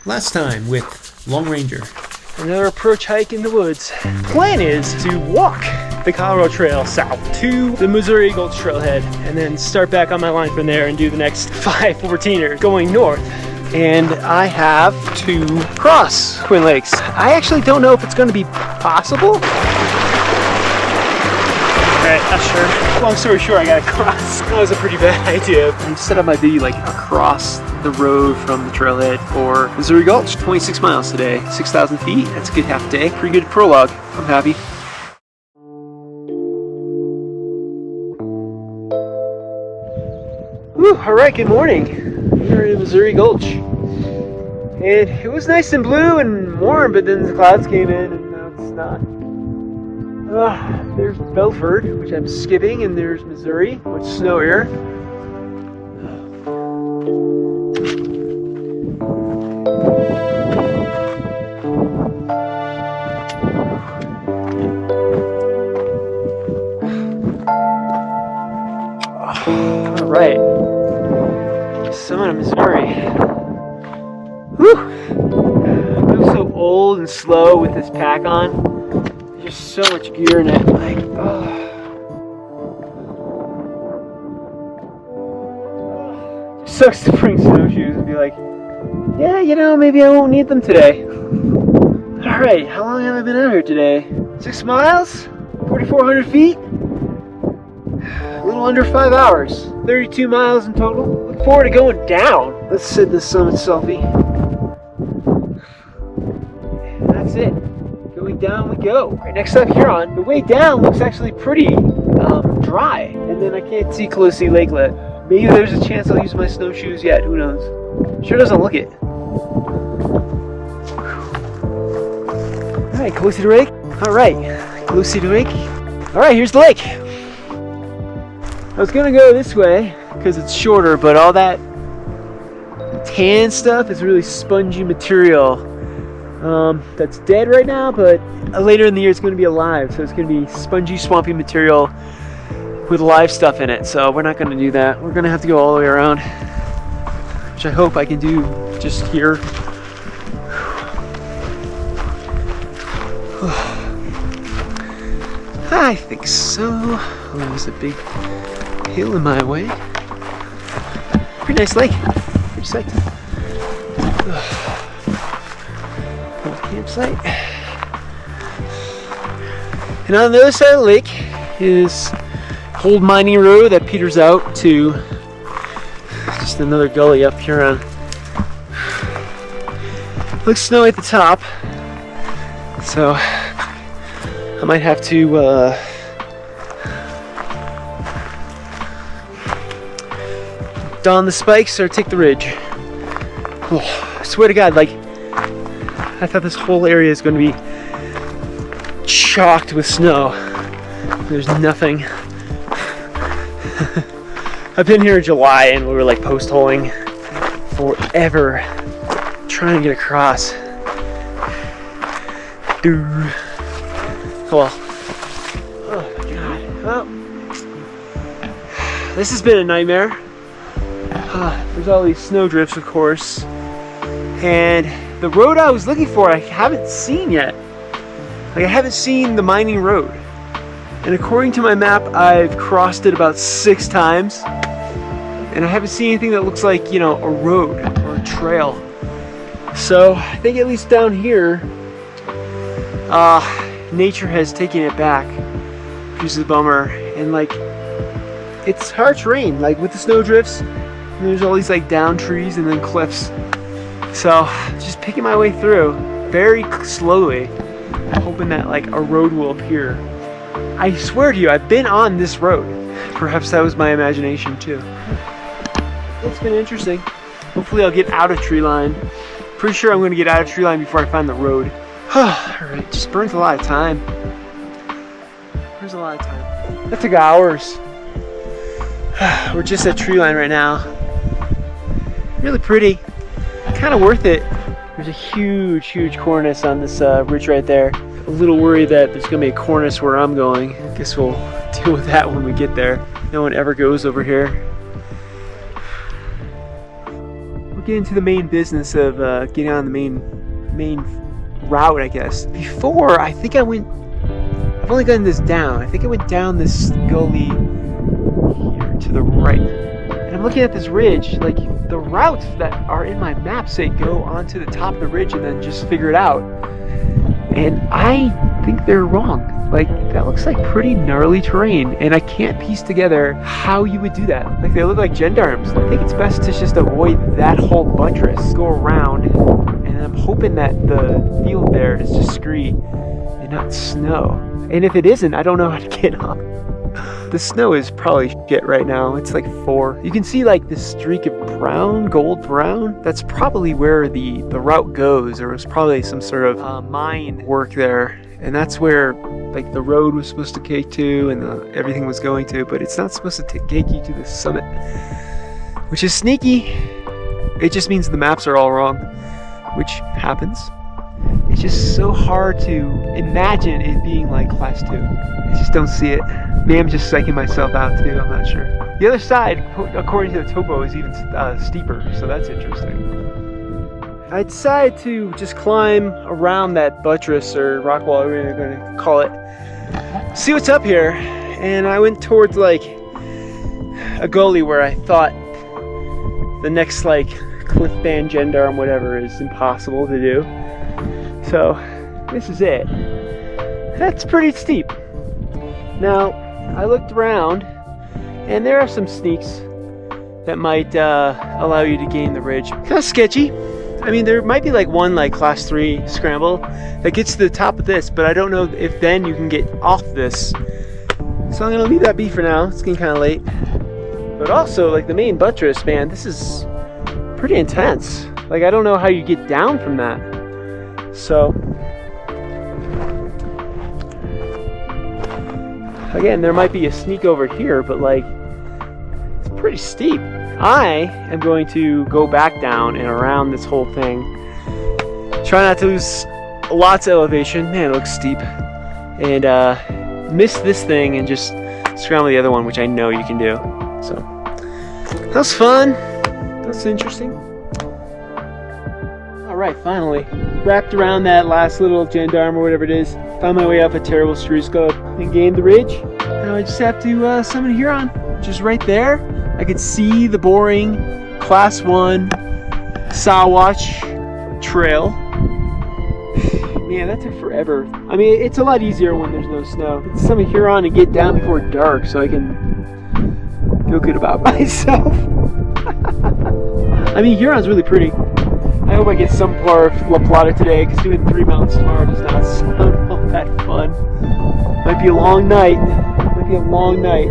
Last time with Long Ranger. Another approach hike in the woods. Plan is to walk the Colorado Trail south to the Missouri Gulch trailhead and then start back on my line from there and do the next 5 14ers going north. And I have to cross Twin Lakes. I actually don't know if it's going to be possible. Alright, not sure. Long story short, I gotta cross. That was a pretty bad idea. I set up my video like across the road from the trailhead for Missouri Gulch. 26 miles today, 6,000 feet. That's a good half day. Pretty good prologue. I'm happy. Whew, alright, good morning. We're in Missouri Gulch. And it was nice and blue and warm, but then the clouds came in and now it's not. There's Belford, which I'm skipping, and there's Missouri, which is snowier. All right, summit of Missouri. Whew! I feel so old and slow with this pack on. Just so much gear in it, like, Just sucks to bring snowshoes and be like, yeah, you know, maybe I won't need them today. Alright, how long have I been out here today? 6 miles? 4,400 feet? A little under 5 hours. 32 miles in total. Look forward to going down. Let's sit in the summit selfie. That's it. Going down we go. Right, next up, Huron. The way down looks actually pretty dry, and then I can't see Clohesy Lake yet. Maybe there's a chance I'll use my snowshoes yet. Who knows? Sure doesn't look it. All right, Clohesy Lake. All right, Clohesy Lake. All right, here's the lake. I was gonna go this way because it's shorter, but all that tan stuff is really spongy material. That's dead right now, but later in the year it's going to be alive, so it's going to be spongy, swampy material with live stuff in it. So we're not going to do that. We're going to have to go all the way around, which I hope I can do just here. I think so. Oh, there's a big hill in my way. Pretty nice lake. Pretty psyched. Campsite. And on the other side of the lake is old mining road that peters out to just another gully up Huron. Looks snowy at the top, so I might have to don the spikes or take the ridge. Oh, I swear to God, like, I thought this whole area is going to be chocked with snow. There's nothing. I've been here in July and we were like post-holing forever trying to get across. Dude. Well, oh my God. Well, this has been a nightmare. There's all these snow drifts, of course, and the road I was looking for I haven't seen yet. Like, I haven't seen the mining road. And according to my map, I've crossed it about 6 times. And I haven't seen anything that looks like, you know, a road or a trail. So I think at least down here, nature has taken it back, which is a bummer. And like, it's hard terrain, like with the snow drifts, and there's all these like down trees and then cliffs. So just picking my way through very slowly, hoping that like a road will appear. I swear to you, I've been on this road. Perhaps that was my imagination too. It's been interesting. Hopefully I'll get out of Treeline. Pretty sure I'm going to get out of Treeline before I find the road. Alright, just burns a lot of time. Burns a lot of time. That took hours. We're just at Treeline right now. Really pretty. Kind of worth it. There's a huge, huge cornice on this ridge right there. A little worried that there's going to be a cornice where I'm going. I guess we'll deal with that when we get there. No one ever goes over here. get into the main business of getting on the main route, I guess. Before, I think I've only gotten this down. I think I went down this gully here to the right. And I'm looking at this ridge, like the routes that are in my map say go onto the top of the ridge and then just figure it out. And I think they're wrong. Like, that looks like pretty gnarly terrain, and I can't piece together how you would do that. Like, they look like gendarmes. I think it's best to just avoid that whole buttress, go around, and I'm hoping that the field there is just scree and not snow. And if it isn't, I don't know how to get up. The snow is probably shit right now. It's like 4. You can see like this streak of brown, gold brown. That's probably where the route goes. There was probably some sort of mine work there. And that's where like the road was supposed to take to and everything was going to, but it's not supposed to take you to the summit, which is sneaky. It just means the maps are all wrong, which happens. It's just so hard to imagine it being like class 2. I just don't see it. Maybe I'm just psyching myself out too, I'm not sure. The other side, according to the topo, is even steeper, so that's interesting. I decided to just climb around that buttress or rock wall, whatever you're going to call it, see what's up here. And I went towards like a gully where I thought the next like cliff band gendarme whatever is impossible to do. So this is it. That's pretty steep. Now I looked around and there are some sneaks that might allow you to gain the ridge. Kind of sketchy. I mean, there might be like one like class 3 scramble that gets to the top of this, but I don't know if then you can get off this. So I'm gonna leave that be for now. It's getting kind of late. But also, like the main buttress, man, this is pretty intense. Like I don't know how you get down from that. So again, there might be a sneak over here, but like it's pretty steep. I am going to go back down and around this whole thing. Try not to lose lots of elevation. Man, it looks steep. And miss this thing and just scramble the other one, which I know you can do. So that was fun. That's interesting. Alright, finally. Wrapped around that last little gendarme or whatever it is. Found my way up a terrible screw scope and gained the ridge. Now I just have to summon a Huron, which is right there. I could see the boring class 1 Sawatch trail. Man, that took forever. I mean, it's a lot easier when there's no snow. It's summon Huron to get down before dark so I can feel good about myself. I mean, Huron's really pretty. I hope I get some part of La Plata today, because doing 3 mountains tomorrow does not sound all that fun. Might be a long night. Might be a long night.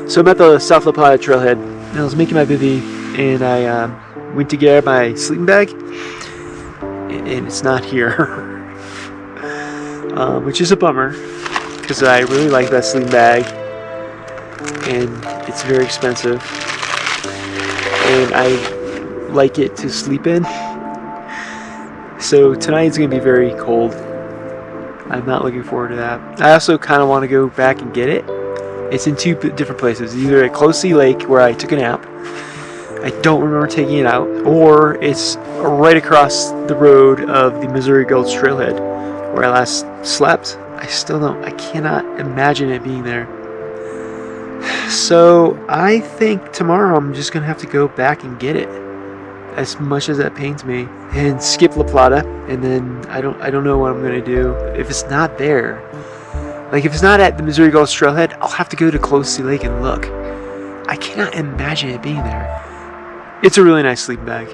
So I'm at the South La Plata trailhead, and I was making my bivvy, and I went to get my sleeping bag, and it's not here, which is a bummer, because I really like that sleeping bag, and it's very expensive, and I like it to sleep in. So tonight's going to be very cold. I'm not looking forward to that. I also kind of want to go back and get it. It's in 2 different places, either at Clohesy Lake where I took a nap, I don't remember taking it out, or it's right across the road of the Missouri Gulch trailhead where I last slept. I cannot imagine it being there. So I think tomorrow I'm just gonna have to go back and get it, as much as that pains me, and skip La Plata, and then I don't know what I'm gonna do if it's not there. Like, if it's not at the Missouri Gulch Trailhead, I'll have to go to Clohesy Lake and look. I cannot imagine it being there. It's a really nice sleeping bag.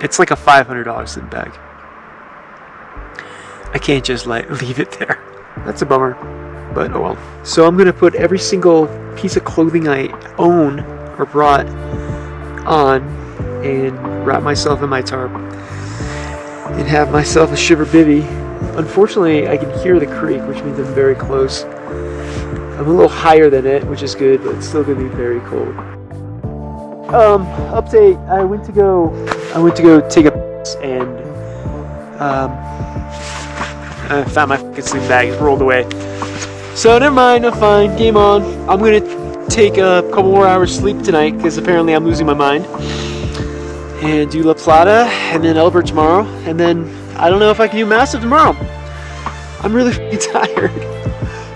It's like a $500 sleeping bag. I can't just leave it there. That's a bummer, but oh well. So I'm going to put every single piece of clothing I own or brought on and wrap myself in my tarp and have myself a shiver bivvy. Unfortunately, I can hear the creek, which means I'm very close. I'm a little higher than it, which is good, but it's still going to be very cold. Update, I went to go take a and I found my fucking sleeping bag. It's rolled away. So never mind. I'm fine. Game on. I'm gonna take a couple more hours sleep tonight because apparently I'm losing my mind. And do La Plata and then Elbert tomorrow, and then I don't know if I can do Massive tomorrow. I'm really fucking tired,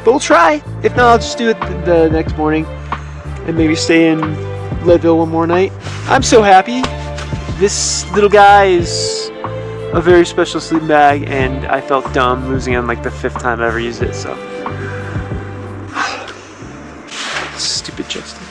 but we'll try. If not, I'll just do it the next morning and maybe stay in Leadville one more night. I'm so happy. This little guy is a very special sleeping bag, and I felt dumb losing it on like the 5th time I ever used it. So stupid Justin.